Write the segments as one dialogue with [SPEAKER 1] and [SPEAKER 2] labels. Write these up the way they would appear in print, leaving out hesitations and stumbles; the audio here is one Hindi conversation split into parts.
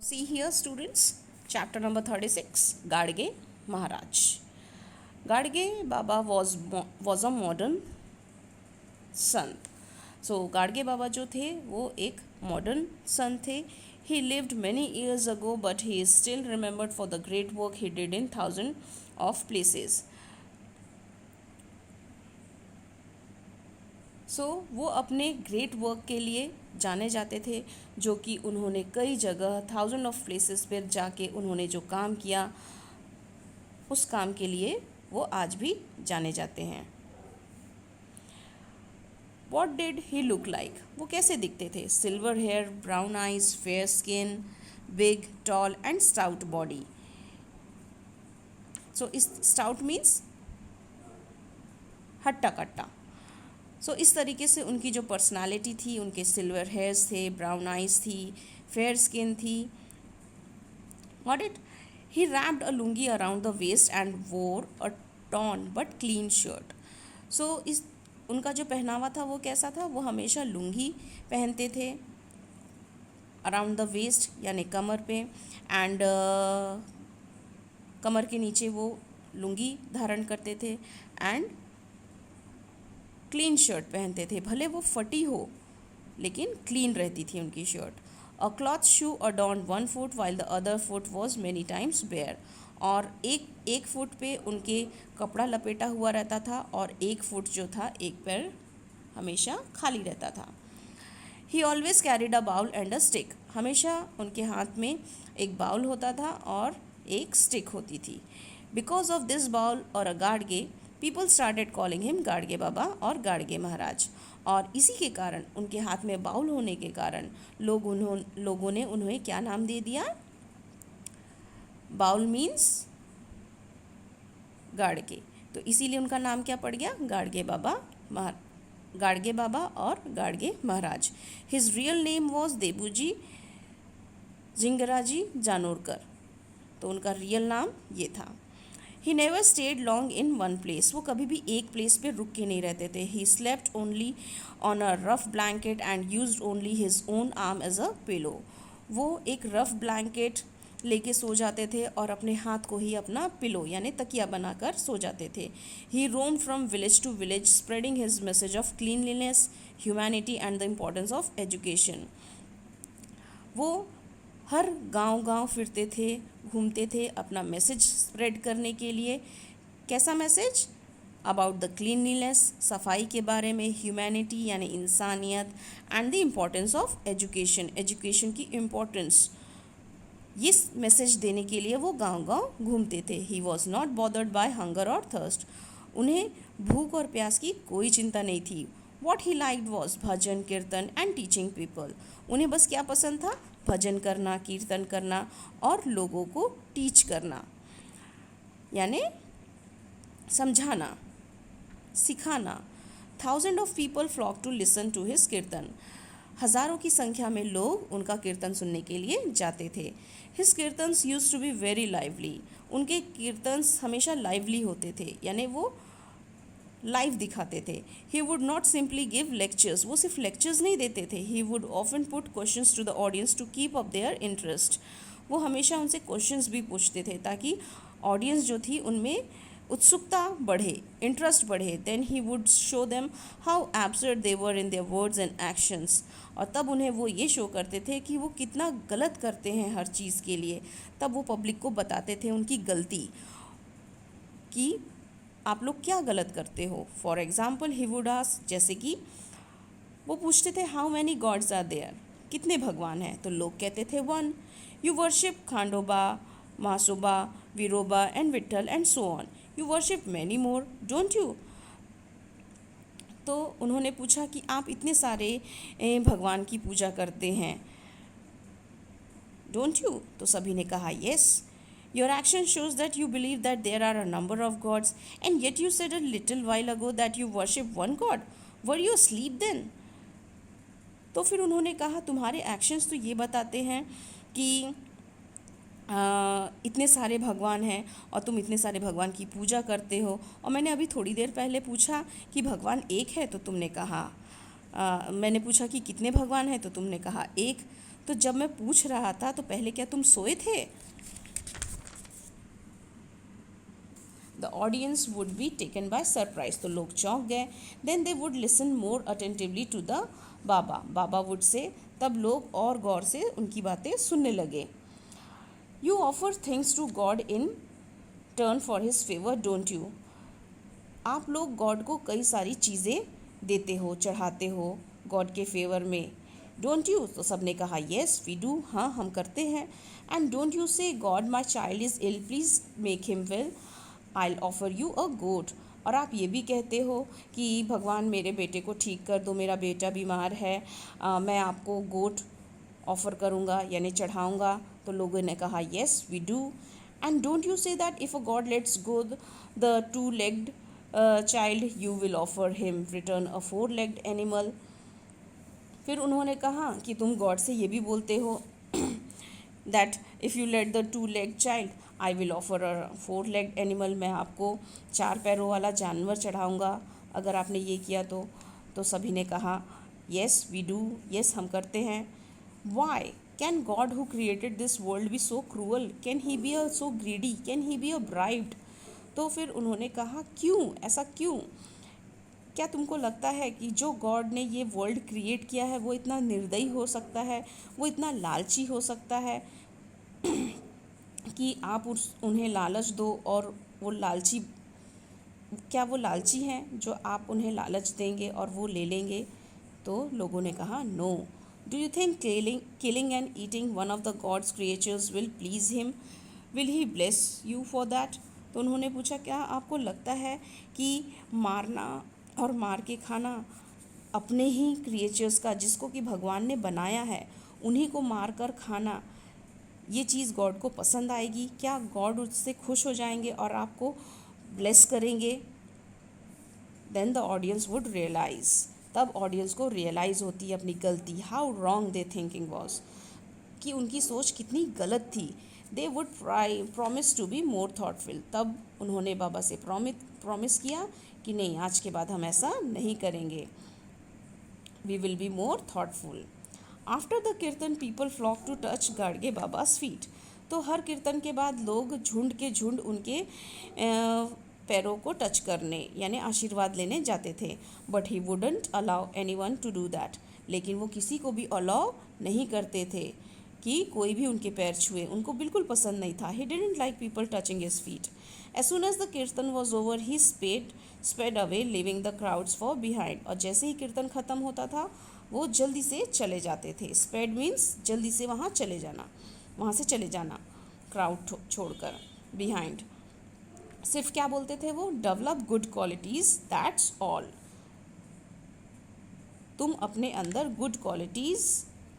[SPEAKER 1] See here, students, chapter number 36, Gadge Maharaj. Gadge Baba was a modern son. So, Gadge Baba जो थे वो एक modern son थे. He lived many years ago, but he is still remembered for the great work he did in thousands of places. वो अपने ग्रेट वर्क के लिए जाने जाते थे, जो कि उन्होंने कई जगह थाउजेंड ऑफ प्लेसेस पर जाके उन्होंने जो काम किया, उस काम के लिए वो आज भी जाने जाते हैं. What did he look like? वो कैसे दिखते थे? Silver hair, brown eyes, fair skin, big, tall and stout body. So इस स्टाउट मीन्स हट्टा कट्टा. इस तरीके से उनकी जो पर्सनालिटी थी, उनके सिल्वर हेयर्स थे, ब्राउन आइज थी, फेयर स्किन थी. What it? He wrapped a lungi around the waist and wore a torn but clean shirt. इस उनका जो पहनावा था वो कैसा था? वो हमेशा लुंगी पहनते थे अराउंड द वेस्ट यानी कमर पे, एंड कमर के नीचे वो लुंगी धारण करते थे, एंड क्लीन शर्ट पहनते थे. भले वो फटी हो लेकिन क्लीन रहती थी उनकी shirt. A cloth shoe adorned one foot while the other foot was many times bare. और एक फुट पे उनके कपड़ा लपेटा हुआ रहता था और एक फुट जो था, एक पैर हमेशा खाली रहता था. He always carried a bowl and a stick. हमेशा उनके हाथ में एक बाउल होता था और एक स्टिक होती थी. Because of this bowl or a gadge, people started calling him Gadge Baba और गाड़गे महाराज. और इसी के कारण, उनके हाथ में बाउल होने के कारण, लोगों ने उन्हें क्या नाम दे दिया? बाउल मीन्स गाड़गे, तो इसीलिए उनका नाम क्या पड़ गया? गाड़गे बाबा और Gadge Maharaj. His real name was Debuji Jhingraji Janorkar. तो उनका रियल नाम ये था. He never stayed long in one place. वो कभी भी एक प्लेस पे रुक के नहीं रहते थे. He slept only on a rough blanket and used only his own arm as a pillow. वो एक रफ ब्लैंकेट लेके सो जाते थे और अपने हाथ को ही अपना पिलो यानी तकिया बनाकर सो जाते थे. He roam from village to village spreading his message of cleanliness, humanity and the importance of education. वो हर गांव फिरते थे, घूमते थे अपना मैसेज स्प्रेड करने के लिए. कैसा मैसेज? अबाउट द क्लीनलीनेस, सफाई के बारे में, ह्यूमैनिटी यानी इंसानियत, and the importance of education, education की इम्पोर्टेंस. ये मैसेज देने के लिए वो गांव घूमते थे. He was not bothered by hunger और थर्स्ट. उन्हें भूख और प्यास की कोई चिंता नहीं थी. What he liked was bhajan, kirtan and teaching people. उन्हें बस क्या पसंद था? भजन करना, कीर्तन करना और लोगों को टीच करना यानी समझाना, सिखाना. Thousand of people flock to listen to his kirtan. हज़ारों की संख्या में लोग उनका कीर्तन सुनने के लिए जाते थे. His kirtans used to be very lively. उनके कीर्तन्स हमेशा लाइवली होते थे यानी वो लाइव दिखाते थे. He would not simply give lectures. वो सिर्फ लेक्चर्स नहीं देते थे. He would often put questions to the audience to keep up their interest. वो हमेशा उनसे क्वेश्चंस भी पूछते थे ताकि ऑडियंस जो थी उनमें उत्सुकता बढ़े, इंटरेस्ट बढ़े. Then he would show them how absurd they were in their words and actions. और तब उन्हें वो ये शो करते थे कि वो कितना गलत करते हैं हर चीज़ के लिए. तब वो पब्लिक को बताते थे उनकी गलती कि आप लोग क्या गलत करते हो. For example he would ask, जैसे कि वो पूछते थे how many gods are there, कितने भगवान हैं. तो लोग कहते थे one. You worship Khandoba, Masoba, Viroba and Vitthal and so on. You worship many more, don't you. तो उन्होंने पूछा कि आप इतने सारे भगवान की पूजा करते हैं, डोंट यू. तो सभी ने कहा yes. Your action shows that you believe that there are a number of gods, and yet you said a little while ago that you worship one god. Were you asleep then? तो फिर उन्होंने कहा तुम्हारे एक्शंस तो ये बताते हैं कि इतने सारे भगवान हैं और तुम इतने सारे भगवान की पूजा करते हो. और मैंने अभी थोड़ी देर पहले पूछा कि भगवान एक है तो तुमने कहा मैंने पूछा कि कितने भगवान हैं तो तुमने कहा एक. तो जब मैं पूछ रहा था तो पहले क्या तुम सोए थे? The audience would be taken by surprise, तो लोग चौंक गए. Then they would listen more attentively to the baba. Baba would say, तब लोग और गौर से उनकी बातें सुनने लगे. You offer things to god in turn for his favour, don't you? आप लोग गॉड को कई सारी चीज़ें देते हो, चढ़ाते हो गॉड के फेवर में. Don't you? तो सब ने कहा येस वी डू, हाँ हम करते हैं. And don't you say God my child is ill, please make him well, I offer you a goat. और आप ये भी कहते हो कि भगवान मेरे बेटे को ठीक कर दो, मेरा बेटा बीमार है, मैं आपको गोट ऑफ़र करूँगा यानी चढ़ाऊँगा. तो लोगों ने कहा yes we do. And don't you say that if a god lets go the two legged child you will offer him return a four legged animal. फिर उन्होंने कहा कि तुम गॉड से ये भी बोलते हो that if you let the two leg child I will offer a four legged animal, मैं आपको चार पैरों वाला जानवर चढ़ाऊँगा अगर आपने ये किया तो. तो सभी ने कहा येस वी डू, येस हम करते हैं. Why can god who created this world be so cruel, can he be a so greedy, can he be a bribed. तो फिर उन्होंने कहा क्यों, ऐसा क्यों? क्या तुमको लगता है कि जो गॉड ने ये वर्ल्ड क्रिएट किया है वो इतना निर्दयी हो सकता है, वो इतना लालची हो सकता है कि आप उन्हें लालच दो और वो लालची, क्या वो लालची हैं जो आप उन्हें लालच देंगे और वो ले लेंगे? तो लोगों ने कहा no. Do you think killing and eating one of the god's creatures will please him, will he bless you for that? तो उन्होंने पूछा क्या आपको लगता है कि मारना और मार के खाना अपने ही क्रिएचर्स का, जिसको कि भगवान ने बनाया है, उन्हीं को मार कर खाना, ये चीज़ गॉड को पसंद आएगी? क्या गॉड उससे खुश हो जाएंगे और आपको ब्लेस करेंगे? Then the audience would realise, तब ऑडियंस को रियलाइज़ होती है अपनी गलती, how wrong they thinking was, कि उनकी सोच कितनी गलत थी. They would promise to be more thoughtful, तब उन्होंने बाबा से प्रॉमिस किया कि नहीं आज के बाद हम ऐसा नहीं करेंगे, we will be more thoughtful. After the kirtan people flock to touch Gadge Baba's feet. तो हर कीर्तन के बाद लोग झुंड के झुंड उनके पैरों को टच करने यानी आशीर्वाद लेने जाते थे. But he wouldn't allow anyone to do that, लेकिन वो किसी को भी अलाउ नहीं करते थे कि कोई भी उनके पैर छुए, उनको बिल्कुल पसंद नहीं था. He didn't like people touching his feet. As soon as the kirtan was over he sped away leaving the crowds far behind. और जैसे ही कीर्तन ख़त्म होता था वो जल्दी से चले जाते थे. स्पेड मीन्स जल्दी से वहाँ से चले जाना क्राउड छोड़कर. बिहाइंड सिर्फ क्या बोलते थे वो, develop good qualities that's all. तुम अपने अंदर गुड क्वालिटीज़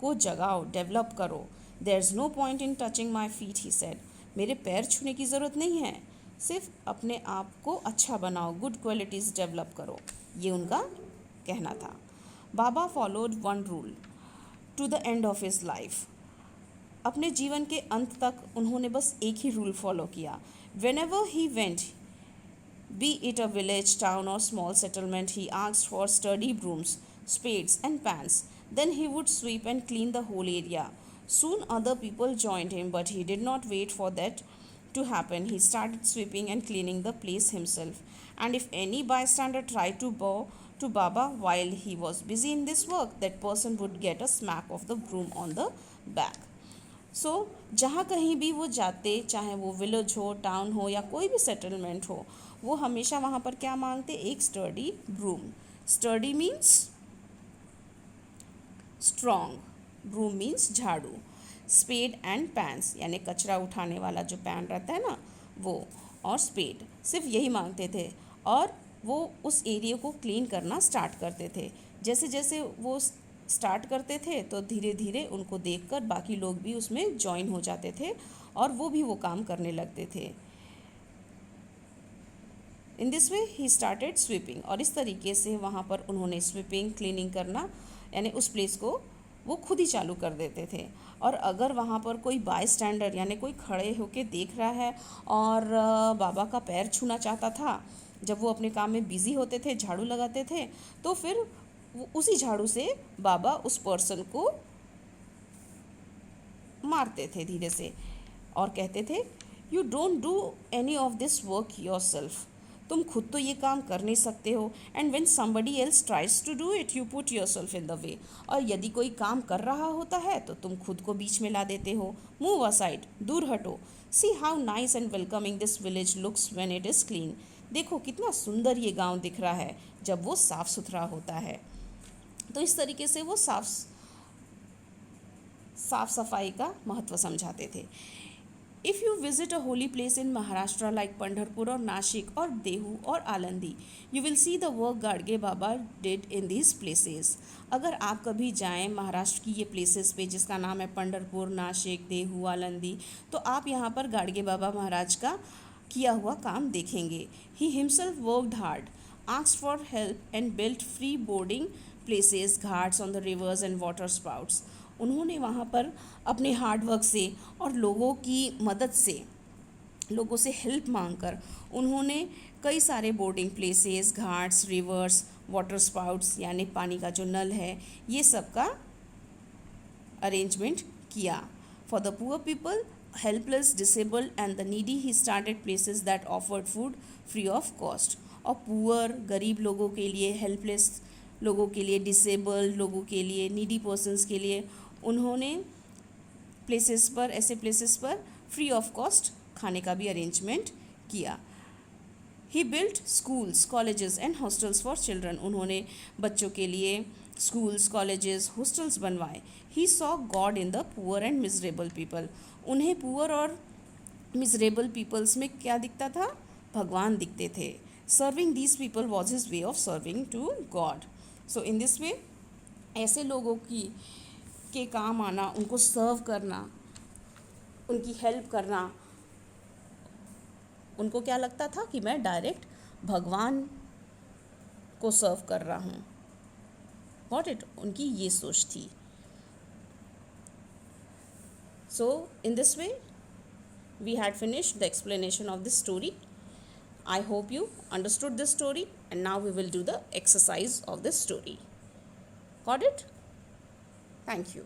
[SPEAKER 1] को जगाओ, डेवलप करो. There is no point in touching my feet, he said. मेरे पैर छूने की ज़रूरत नहीं है, सिर्फ अपने आप को अच्छा बनाओ, गुड क्वालिटीज़ डेवलप करो, ये उनका कहना था. Baba followed one rule to the end of his life. अपने जीवन के अंत तक उन्होंने बस एक ही रूल फॉलो किया. Whenever he went, be it a village, town or small settlement, he asked for sturdy brooms, spades and pans. Then he would sweep and clean the whole area. Soon other people joined him, but he did not wait for that to happen. He started sweeping and cleaning the place himself. And if any bystander tried to bow to Baba while he was busy in this work, that person would get a smack of the broom on the back. सो जहाँ कहीं भी वो जाते, चाहे वो विलेज हो, टाउन हो या कोई भी सेटलमेंट हो, वो हमेशा वहाँ पर क्या मांगते, एक sturdy broom. Sturdy means strong, broom means झाड़ू. स्पेड एंड पैंस यानी कचरा उठाने वाला जो पैन रहता है ना वो, और स्पेड, सिर्फ यही मांगते थे. और वो उस एरिया को क्लीन करना स्टार्ट करते थे. जैसे जैसे वो स्टार्ट करते थे तो धीरे धीरे उनको देखकर बाकी लोग भी उसमें ज्वाइन हो जाते थे और वो भी वो काम करने लगते थे. इन this way he started sweeping. और इस तरीके से वहाँ पर उन्होंने स्वीपिंग, क्लीनिंग करना यानी उस प्लेस को वो खुद ही चालू कर देते थे. और अगर वहाँ पर कोई बाय स्टैंडर यानी कोई खड़े होके देख रहा है और बाबा का पैर छूना चाहता था, जब वो अपने काम में बिज़ी होते थे, झाड़ू लगाते थे, तो फिर वो उसी झाड़ू से बाबा उस पर्सन को मारते थे धीरे से और कहते थे, you don't do any of this work yourself, तुम खुद तो ये काम कर नहीं सकते हो, and when somebody else tries to do it you put yourself in the way, और यदि कोई काम कर रहा होता है तो तुम खुद को बीच में ला देते हो, मूव असाइड, दूर हटो, see how nice and welcoming this village looks when it is clean, देखो कितना सुंदर ये गांव दिख रहा है जब वो साफ़ सुथरा होता है। तो इस तरीके से वो साफ सफाई का महत्व समझाते थे। If you visit a holy place in Maharashtra like Pandharpur और नासिक और देहू और Alandi, you will see the work Gadge Baba did in these places. अगर आप कभी जाएं महाराष्ट्र की ये प्लेसेस पे जिसका नाम है पंढरपुर, नासिक, देहू, आलंदी, तो आप यहाँ पर गाडगे बाबा महाराज का किया हुआ काम देखेंगे। He himself worked hard, asked for help and built free boarding places, Ghats on the rivers and water spouts। उन्होंने वहाँ पर अपने हार्ड वर्क से और लोगों की मदद से, लोगों से हेल्प मांगकर उन्होंने कई सारे boarding places, Ghats, reverse, water sprouts यानी पानी का जो नल है, ये सब का अरेंजमेंट किया। For the poor people, helpless, disabled and the needy, he started places that offered food free of cost. और पुअर, गरीब लोगों के लिए, हेल्पलेस लोगों के लिए, डिसेबल्ड लोगों के लिए, नीडी पर्सनस के लिए उन्होंने प्लेसेस पर, ऐसे प्लेसेस पर फ्री ऑफ कॉस्ट खाने का भी अरेंजमेंट किया। He built schools, colleges and hostels for children, उन्होंने बच्चों के लिए स्कूल्स, कॉलेजेस, हॉस्टल्स बनवाए। He saw God in the poor and miserable people, उन्हें पुअर और मिजरेबल पीपल्स में क्या दिखता था? भगवान दिखते थे। Serving these people was his way of serving to God. So in this way ऐसे लोगों के काम आना, उनको सर्व करना, उनकी हेल्प करना, उनको क्या लगता था कि मैं डायरेक्ट भगवान को सर्व कर रहा हूँ। Got it? उनकी ये सोच थी। So in this way we had finished the explanation of this story. I hope you understood this story, and now we will do the exercise of this story. Got it? Thank you.